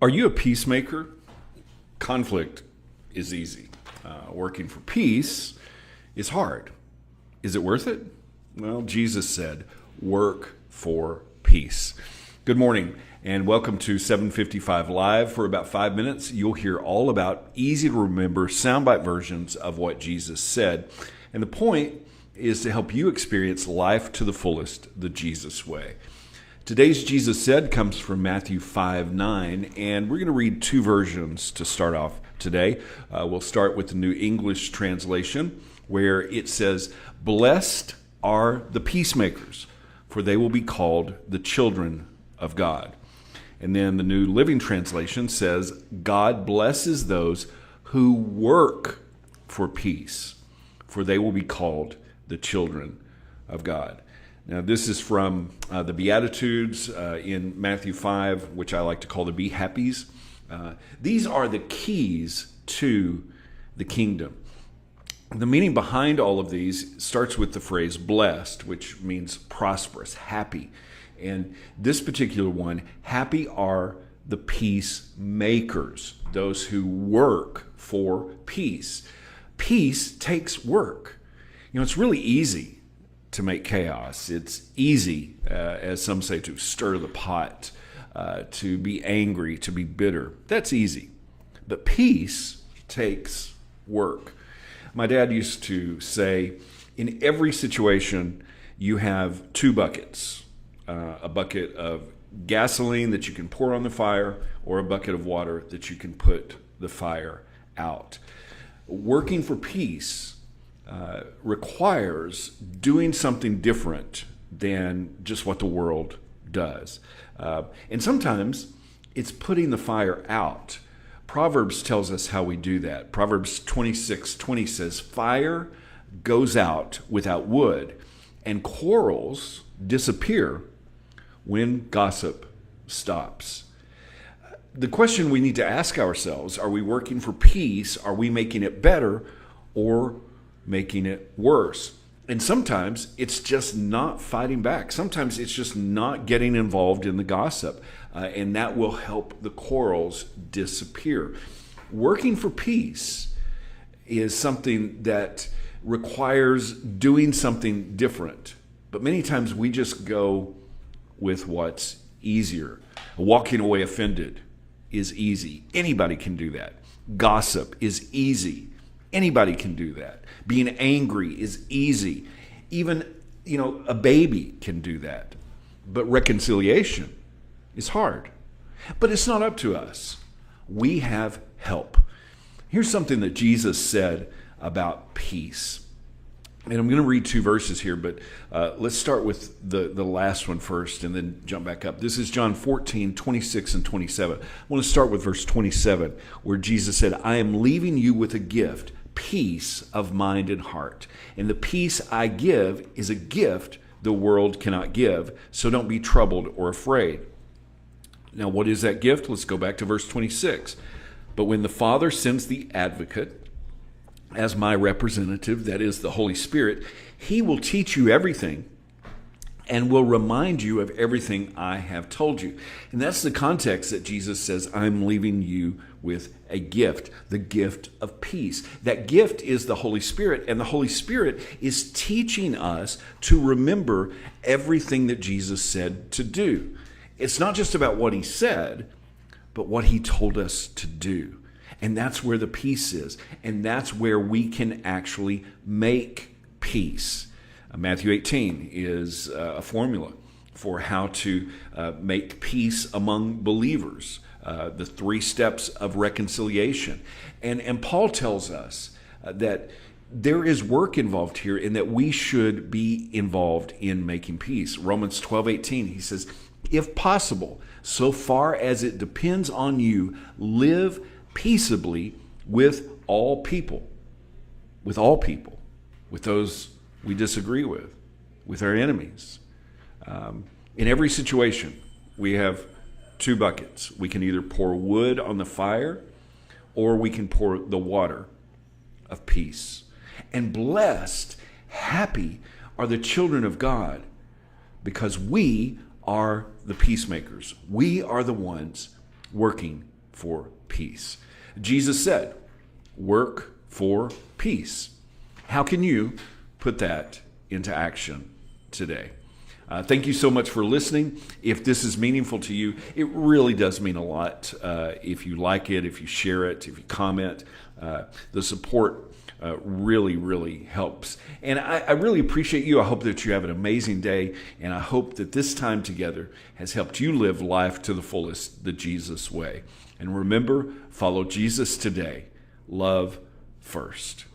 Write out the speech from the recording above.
Are you a peacemaker? Conflict is easy. Working for peace is hard. Is it worth it? Well, Jesus said, work for peace. Good morning and welcome to 755 Live. For about 5 minutes, you'll hear all about easy to remember soundbite versions of what Jesus said. And the point is to help you experience life to the fullest, the Jesus way. Today's Jesus Said comes from Matthew 5:9, and we're going to read two versions to start off today. We'll start with the New English translation, where it says, "Blessed are the peacemakers, for they will be called the children of God." And then the New Living Translation says, "God blesses those who work for peace, for they will be called the children of God." Now, this is from the Beatitudes in Matthew 5, which I like to call the Be Happies. These are the keys to the kingdom. The meaning behind all of these starts with the phrase blessed, which means prosperous, happy. And this particular one, happy are the peacemakers, those who work for peace. Peace takes work. You know, it's really easy to make chaos. It's easy, as some say, to stir the pot, to be angry, to be bitter. That's easy. But peace takes work. My dad used to say, in every situation, you have two buckets. A bucket of gasoline that you can pour on the fire, or a bucket of water that you can put the fire out. Working for peace requires doing something different than just what the world does. And sometimes it's putting the fire out. Proverbs tells us how we do that. Proverbs 26:20 says, "Fire goes out without wood, and quarrels disappear when gossip stops." The question we need to ask ourselves, are we working for peace? Are we making it better or making it worse? And sometimes it's just not fighting back. Sometimes it's just not getting involved in the gossip. And that will help the quarrels disappear. Working for peace is something that requires doing something different. But many times we just go with what's easier. Walking away offended is easy. Anybody can do that. Gossip is easy. Anybody can do that. Being angry is easy. Even, a baby can do that. But reconciliation is hard. But it's not up to us. We have help. Here's something that Jesus said about peace. And I'm going to read two verses here, but let's start with the last one first and then jump back up. This is John 14:26 and 27. I want to start with verse 27, where Jesus said, "I am leaving you with a gift, peace of mind and heart. And the peace I give is a gift the world cannot give, so don't be troubled or afraid." Now, what is that gift? Let's go back to verse 26. "But when the Father sends the advocate as my representative, that is the Holy Spirit, he will teach you everything and will remind you of everything I have told you." And that's the context that Jesus says, "I'm leaving you with a gift, the gift of peace." That gift is the Holy Spirit, and the Holy Spirit is teaching us to remember everything that Jesus said to do. It's not just about what he said, but what he told us to do. And that's where the peace is, and that's where we can actually make peace. Matthew 18 is a formula for how to make peace among believers, the 3 steps of reconciliation. And Paul tells us that there is work involved here and that we should be involved in making peace. Romans 12:18, he says, "If possible, so far as it depends on you, live peaceably with all people." With all people. With those we disagree with our enemies. In every situation, we have two buckets. We can either pour wood on the fire, or we can pour the water of peace. And blessed, happy are the children of God, because we are the peacemakers. We are the ones working for peace. Jesus said, work for peace. How can you put that into action today? Thank you so much for listening. If this is meaningful to you, it really does mean a lot. If you like it, if you share it, if you comment, the support really, really helps. And I really appreciate you. I hope that you have an amazing day. And I hope that this time together has helped you live life to the fullest, the Jesus way. And remember, follow Jesus today. Love first.